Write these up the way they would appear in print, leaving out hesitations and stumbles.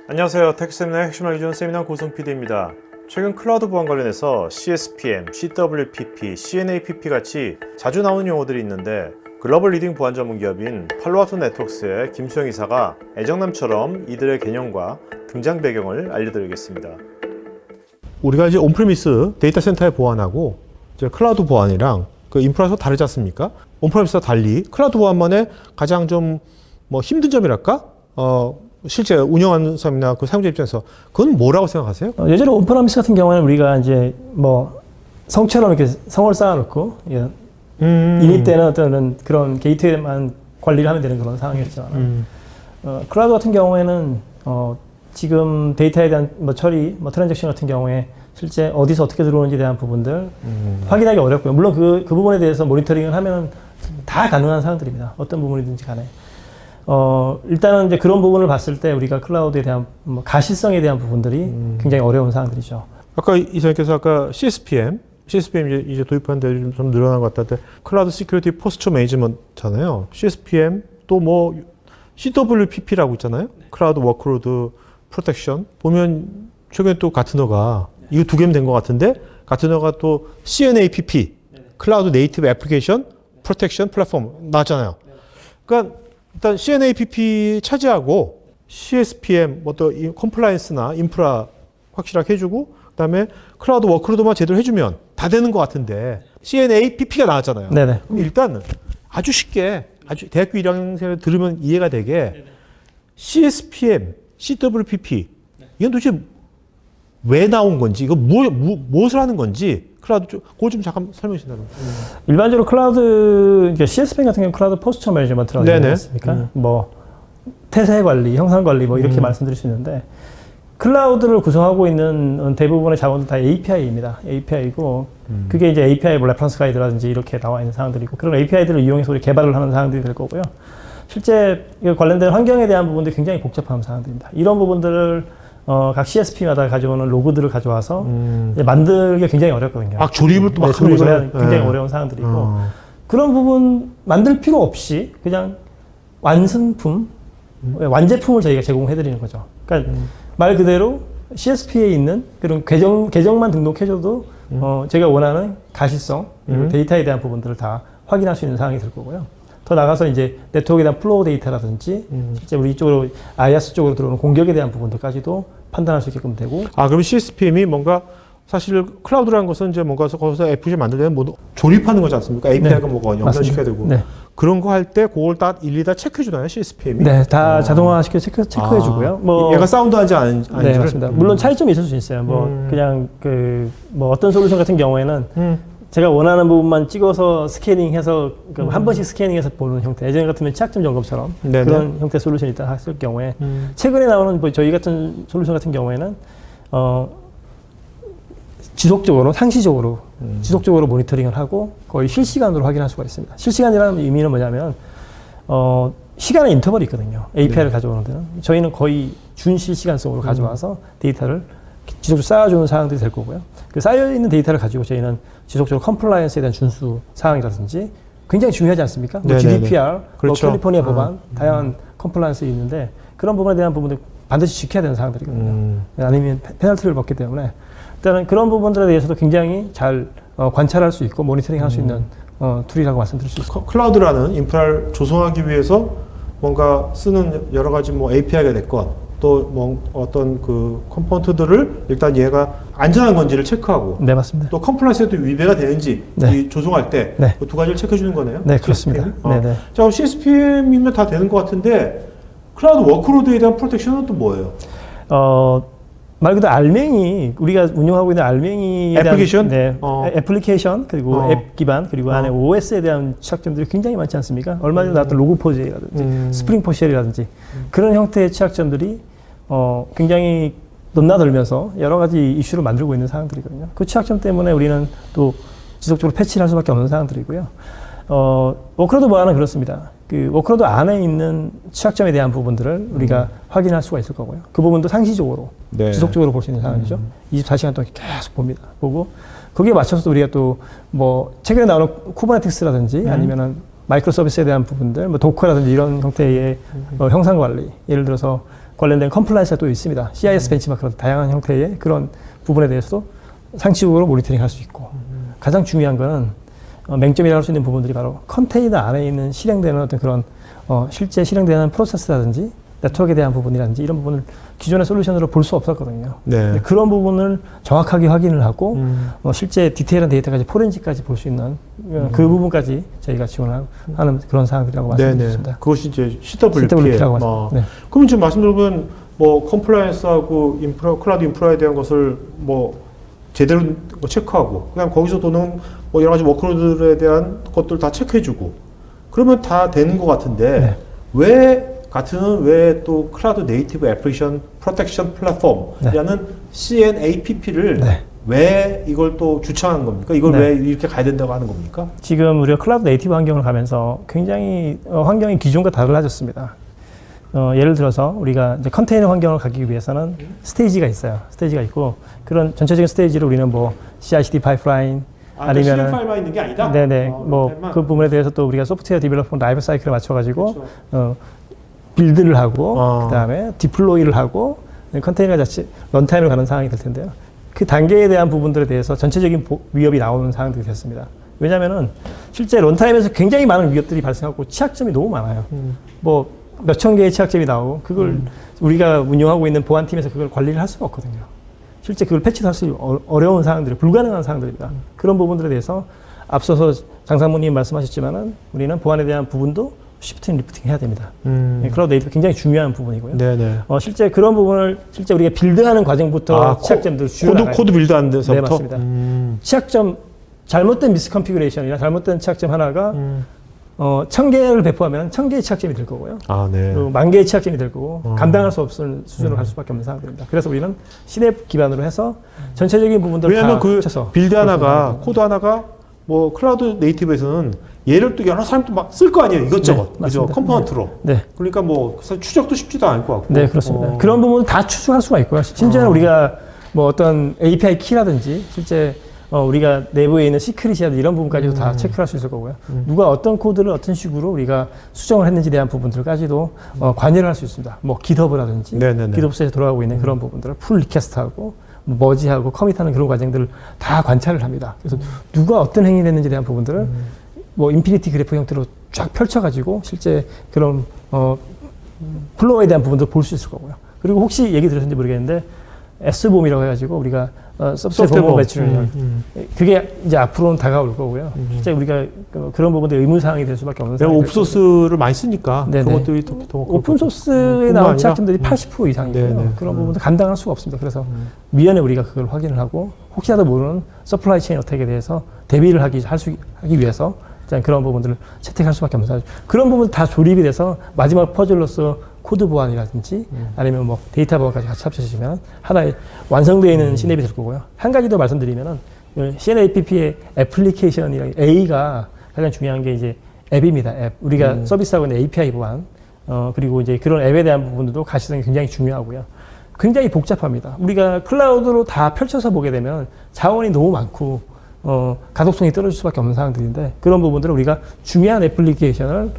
안녕하세요. 텍스세미나의 핵심 알기 좋은 세미나 고성 PD입니다. 최근 클라우드 보안 관련해서 CSPM, CWPP, CNAPP 같이 자주 나오는 용어들이 있는데 글로벌 리딩 보안 전문 기업인 팔로알토 네트워크스의 김수영 이사가 애정남처럼 이들의 개념과 등장 배경을 알려드리겠습니다. 우리가 이제 온프리미스 데이터 센터의 보안하고 이제 클라우드 보안이랑 그 인프라에서 다르지 않습니까? 온프리미스와 달리 클라우드 보안만의 가장 좀 뭐 힘든 점이랄까? 실제 운영하는 사람이나 그 사용자 입장에서 그건 뭐라고 생각하세요? 예전에 온프라미스 같은 경우에는 우리가 이제 뭐 성처럼 이렇게 성을 쌓아놓고 이미 때는 어떤 그런 게이트웨이만 관리를 하면 되는 그런 상황이었잖아요. 클라우드 같은 경우에는 지금 데이터에 대한 뭐 처리, 뭐 트랜잭션 같은 경우에 실제 어디서 어떻게 들어오는지에 대한 부분들 확인하기 어렵고요. 물론 그 부분에 대해서 모니터링을 하면 다 가능한 사항들입니다. 어떤 부분이든지 간에. 일단은 이제 그런 부분을 봤을 때 우리가 클라우드에 대한 뭐 가시성에 대한 부분들이 굉장히 어려운 사항들이죠. 아까 이사님께서 아까 CSPM 이제 도입한 데 좀 늘어난 것 같은데 클라우드 시큐리티 포스처 매니지먼트잖아요. CSPM 또 뭐 CWPP라고 있잖아요. 클라우드 워크로드 프로텍션 보면 최근에 또 가트너가 이거 두 개면 된 것 같은데 가트너가 또 CNAPP 클라우드 네이티브 애플리케이션 프로텍션 플랫폼 나왔잖아요. 그러니까 일단 CNAPP 차지하고 CSPM 어떤 컴플라이언스나 인프라 확실하게 해주고 그다음에 클라우드 워크로드만 제대로 해주면 다 되는 것 같은데 CNAPP가 나왔잖아요. 네네. 그럼 일단 아주 쉽게 아주 대학교 1학년생을 들으면 이해가 되게 CSPM, CWPP 이건 도대체 왜 나온 건지 이거 무엇을 하는 건지 클라우드 그거 좀 잠깐 설명해 주신다면. 일반적으로 클라우드 CSPM 같은 경우는 클라우드 포스처 매니지먼트라고 하지 않습니까? 뭐 태세 관리, 형상 관리 뭐 이렇게 말씀드릴 수 있는데 클라우드를 구성하고 있는 대부분의 자원은 다 API입니다. API이고 그게 이제 API 뭐 레퍼런스 가이드라든지 이렇게 나와 있는 사항들이고 그런 API들을 이용해서 우리 개발을 하는 사항들이 될 거고요. 실제 관련된 환경에 대한 부분들이 굉장히 복잡한 사항들입니다. 이런 부분들을 각 CSP마다 가져오는 로그들을 가져와서 만들기가 굉장히 어렵거든요. 조립을 또 막 조립을 해야 굉장히 어려운 사항들이고 그런 부분 만들 필요 없이 그냥 완성품, 완제품을 저희가 제공해드리는 거죠. 그러니까 말 그대로 CSP에 있는 그런 계정만 등록해줘도 제가 원하는 가시성, 그리고 데이터에 대한 부분들을 다 확인할 수 있는 상황이 될 거고요. 더 나가서 이제 네트워크에 대한 플로우 데이터라든지 실제 우리 이쪽으로 IaaS 쪽으로 들어오는 공격에 대한 부분들까지도 판단할 수 있게끔 되고. 그럼 CSPM이 뭔가 사실 클라우드라는 것은 이제 뭔가 거기서 애플이 만들려면 뭐 조립하는 거지 않습니까? API가 뭐가 연결시켜야 되고. 네. 그런 거 할 때 그걸 다 일일이 다 체크해 주나요, CSPM이? 네, 다 자동화시켜 체크해 주고요. 뭐 얘가 사운드하지 않은지. 네, 맞습니다. 물론 차이점이 있을 수 있어요. 그냥 뭐 어떤 솔루션 같은 경우에는 제가 원하는 부분만 찍어서 스캐닝해서 한 번씩 스캐닝해서 보는 형태. 예전에 같으면 취약점 점검처럼 그런 형태 솔루션이 있다 했을 경우에 최근에 나오는 뭐 저희 같은 솔루션 같은 경우에는 지속적으로 상시적으로 지속적으로 모니터링을 하고 거의 실시간으로 확인할 수가 있습니다. 실시간이라는 의미는 뭐냐면 시간의 인터벌이 있거든요. API를 가져오는 데는 저희는 거의 준실시간성으로 가져와서 데이터를 지속적으로 쌓아주는 사항들이 될 거고요. 그 쌓여있는 데이터를 가지고 저희는 지속적으로 컴플라이언스에 대한 준수 사항이라든지 굉장히 중요하지 않습니까? 뭐 GDPR, 그렇죠. 뭐 캘리포니아 법안, 다양한 컴플라이언스 있는데 그런 부분에 대한 부분들 반드시 지켜야 되는 사항들이거든요. 아니면 페널티를 받기 때문에 일단은 그런 부분들에 대해서도 굉장히 잘 관찰할 수 있고 모니터링 할 수 있는 툴이라고 말씀드릴 수 있습니다. 클라우드라는 인프라를 조성하기 위해서 뭔가 쓰는 여러 가지 뭐 API가 됐건 또 뭐 어떤 그 컴포넌트들을 일단 얘가 안전한 건지를 체크하고 네, 맞습니다. 또 컴플라이언스에도 위배가 되는지 이 조성할 때 그 두 가지를 체크해 주는 거네요. 네, 그렇습니다. 자, 그럼 CSPM이면 다 되는 것 같은데 클라우드 워크로드에 대한 프로텍션은 또 뭐예요? 말 그대로 알맹이 우리가 운영하고 있는 알맹이에 애플리케이션? 대한 애플리케이션 그리고 앱 기반 그리고 안에 OS에 대한 취약점들이 굉장히 많지 않습니까? 얼마 전에 나왔던 로그4j라든지 스프링 포쉘이라든지 그런 형태의 취약점들이 굉장히 넘나들면서 여러 가지 이슈를 만들고 있는 사항들이거든요. 그 취약점 때문에 우리는 또 지속적으로 패치를 할 수밖에 없는 사항들이고요. 워크로드 보안은 그렇습니다. 그 워크로드 안에 있는 취약점에 대한 부분들을 우리가 확인할 수가 있을 거고요. 그 부분도 상시적으로 지속적으로 볼 수 있는 상황이죠. 24시간 동안 계속 봅니다. 보고 거기에 맞춰서 우리가 또 뭐 최근에 나오는 쿠버네티스라든지 아니면은 마이크로 서비스에 대한 부분들, 뭐 도커라든지 이런 형태의 형상 관리, 예를 들어서 관련된 컴플라이언스가 또 있습니다. CIS 벤치마크 다양한 형태의 그런 부분에 대해서도 상시적으로 모니터링 할 수 있고 가장 중요한 거는 맹점이라고 할 수 있는 부분들이 바로 컨테이너 안에 있는 실행되는 어떤 그런 실제 실행되는 프로세스라든지 네트워크에 대한 부분이라든지 이런 부분을 기존의 솔루션으로 볼 수 없었거든요. 네. 그런 부분을 정확하게 확인을 하고 실제 디테일한 데이터까지 포렌식까지 볼 수 있는 그 부분까지 저희가 지원하는 그런 사항들이라고 말씀드렸습니다. 네네. 그것이 이제 CWP라고 하죠. 네. 그러면 지금 말씀 들어보면 뭐 컴플라이언스하고 클라우드 인프라에 대한 것을 뭐 제대로 뭐 체크하고 그냥 거기서 도는 뭐 여러 가지 워크로드에 대한 것들 다 체크해주고 그러면 다 되는 것 같은데 네. 왜 또 클라우드 네이티브 애플리케이션 프로텍션 플랫폼이라는 CNAPP를 네. 왜 이걸 또 주창한 겁니까? 이걸 네. 왜 이렇게 가야 된다고 하는 겁니까? 지금 우리가 클라우드 네이티브 환경을 가면서 굉장히 환경이 기존과 달라졌습니다. 예를 들어서 우리가 이제 컨테이너 환경을 가기 위해서는 스테이지가 있어요. 스테이지가 있고 그런 전체적인 스테이지를 우리는 뭐 CI/CD 파이프라인 아니면은 파일만 있는 게 아니다. 네네 뭐 그 부분에 대해서 또 우리가 소프트웨어 디벨로퍼 라이프 사이클에 맞춰가지고 빌드를 하고 그다음에 디플로이를 하고 컨테이너 자체 런타임을 가는 상황이 될 텐데요. 그 단계에 대한 부분들에 대해서 전체적인 위협이 나오는 상황들이 됐습니다. 왜냐하면은 실제 런타임에서 굉장히 많은 위협들이 발생하고 취약점이 너무 많아요. 뭐 몇천 개의 취약점이 나오고 그걸 우리가 운영하고 있는 보안팀에서 그걸 관리를 할 수가 없거든요. 실제 그걸 패치할 수 어려운 상황들이 불가능한 상황들입니다. 그런 부분들에 대해서 앞서서 장 사모님 말씀하셨지만은 우리는 보안에 대한 부분도 시프팅 리프팅 해야 됩니다. 클라우드 네이티브 굉장히 중요한 부분이고요. 네네. 실제 그런 부분을 실제 우리가 빌드하는 과정부터 취약점들 코드 빌드하는 데서부터. 네, 맞습니다. 취약점 잘못된 미스컨피그레이션이나 잘못된 취약점 하나가 1000개를 배포하면 1000개의 취약점이 될 거고요. 아, 네. 그리고 10,000개의 취약점이 될 거고 감당할 수 없는 수준으로 갈 수밖에 없는 상황입니다. 그래서 우리는 시냅 기반으로 해서 전체적인 부분들을 왜냐하면 다 그 합쳐서 빌드 하나가 코드 하나가 뭐 클라우드 네이티브에서는 얘를 또 여러 사람도 막 쓸 거 아니에요. 이것저것. 네, 그죠? 맞습니다. 컴포넌트로. 네. 그러니까 뭐 사실 추적도 쉽지도 않을 것 같고. 네, 그렇습니다. 그런 부분을 다 추적할 수가 있고요. 심지어는 우리가 뭐 어떤 API 키라든지 실제 우리가 내부에 있는 시크릿이라든지 이런 부분까지도 다 체크를 할 수 있을 거고요. 누가 어떤 코드를 어떤 식으로 우리가 수정을 했는지에 대한 부분들까지도 관여를 할 수 있습니다. 뭐 깃허브라든지 깃허브에서 돌아가고 있는 그런 부분들을 풀 리퀘스트하고 머지하고 커밋하는 그런 과정들을 다 관찰을 합니다. 그래서 누가 어떤 행위를 했는지에 대한 부분들을 뭐 인피니티 그래프 형태로 쫙 펼쳐가지고 실제 그런 플로어에 대한 부분도 볼 수 있을 거고요. 그리고 혹시 얘기 들으셨는지 모르겠는데 S봄이라고 해가지고 우리가 소프트웨어 보험 매출 그게 이제 앞으로는 다가올 거고요. 실제 우리가 그런 부분들 의무사항이 될 수밖에 없는 상황이 오픈소스를 많이 쓰니까 그런 것들이 더 오픈소스에 나온 취약점들이 80% 이상이고요. 네네. 그런 부분도 감당할 수가 없습니다. 그래서 미연에 우리가 그걸 확인을 하고 혹시라도 모르는 서플라이 체인 어택에 대해서 대비를 하기 위해서 그런 부분들을 채택할 수밖에 없는 상황이죠. 그런 부분 다 조립이 돼서 마지막 퍼즐로서 코드 보안이라든지 아니면 뭐 데이터 보안까지 같이 합쳐지면 하나의 완성되어 있는 시냅이 될 거고요. 한 가지 더 말씀드리면은 CNAPP의 애플리케이션이랑 A가 가장 중요한 게 이제 앱입니다. 앱. 우리가 서비스하고 있는 API 보안 그리고 이제 그런 앱에 대한 부분들도 가시성이 굉장히 중요하고요. 굉장히 복잡합니다. 우리가 클라우드로 다 펼쳐서 보게 되면 자원이 너무 많고 가독성이 떨어질 수밖에 없는 상황들인데 그런 부분들을 우리가 중요한 애플리케이션을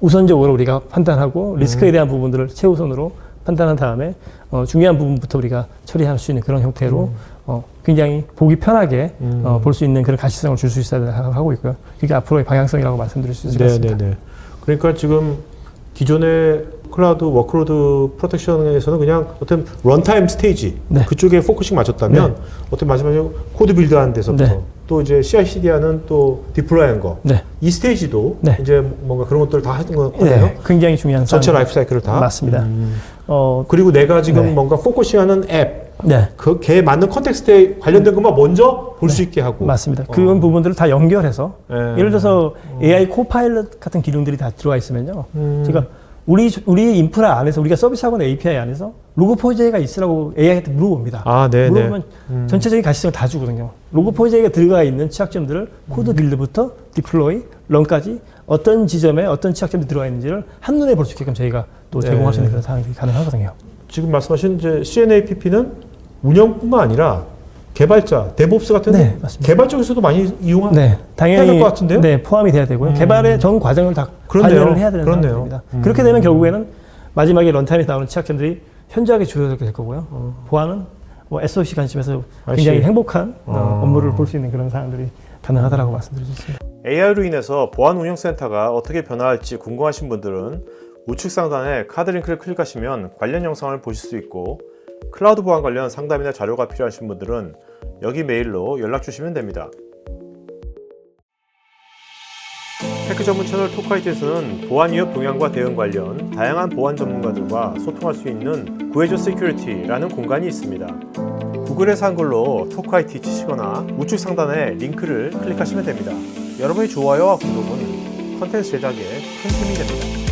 우선적으로 우리가 판단하고 리스크에 대한 부분들을 최우선으로 판단한 다음에 중요한 부분부터 우리가 처리할 수 있는 그런 형태로 굉장히 보기 편하게 볼 수 있는 그런 가시성을 줄 수 있어야 하고 있고요. 그게 앞으로의 방향성이라고 말씀드릴 수 있을 것 같습니다. 네네네. 그러니까 지금 기존의 클라우드 워크로드 프로텍션에서는 그냥 어떤 런타임 스테이지 그쪽에 포커싱 맞췄다면 어떤 마지막에 코드 빌드하는 데서부터 또 이제 CI/CD 하는 또 디플로이한 거 이 스테이지도 이제 뭔가 그런 것들을 다 하는 것 같아요. 굉장히 중요한 전체 라이프 사이클을 다 맞습니다. 그리고 내가 지금 뭔가 포커싱하는 앱 걔에 맞는 컨텍스트에 관련된 것만 먼저 볼 수 있게 하고 맞습니다. 그런 부분들을 다 연결해서 예를 들어서 AI 코파일럿 같은 기능들이 다 들어가 있으면요. 제가 우리의 인프라 안에서 우리가 서비스하고 있는 API 안에서 로그4j가 있으라고 AI한테 물어봅니다. 물어보면 전체적인 가시성을 다 주거든요. 로그4j가 들어가 있는 취약점들을 코드 빌드부터 디플로이, 런까지 어떤 지점에 어떤 취약점이 들어가 있는지를 한눈에 볼 수 있게끔 저희가 또 제공할 수 있는 그런 상황이 가능하거든요. 지금 말씀하신 이제 CNAPP는 운영뿐만 아니라 개발자, 데브옵스 같은 개발 쪽에서도 많이 당연히 될 것 같은데요? 포함이 돼야 되고요. 개발의 전 과정을 다 관여를 해야 되는 상황입니다. 그렇게 되면 결국에는 마지막에 런타임에 나오는 취약점들이 현저하게 줄어들게 될 거고요. 보안은 뭐 SOC 관점에서 굉장히 행복한 업무를 볼 수 있는 그런 사항들이 가능하다라고 말씀드릴 수 있습니다. AI로 인해서 보안운영센터가 어떻게 변화할지 궁금하신 분들은 우측 상단에 카드 링크를 클릭하시면 관련 영상을 보실 수 있고, 클라우드 보안 관련 상담이나 자료가 필요하신 분들은 여기 메일로 연락 주시면 됩니다. 테크 전문 채널 토크아이티에서는 보안 위협 동향과 대응 관련 다양한 보안 전문가들과 소통할 수 있는 구해줘 시큐리티라는 공간이 있습니다. 구글에서 한글로 토크아이티 치시거나 우측 상단에 링크를 클릭하시면 됩니다. 여러분의 좋아요와 구독은 컨텐츠 제작에 큰 힘이 됩니다.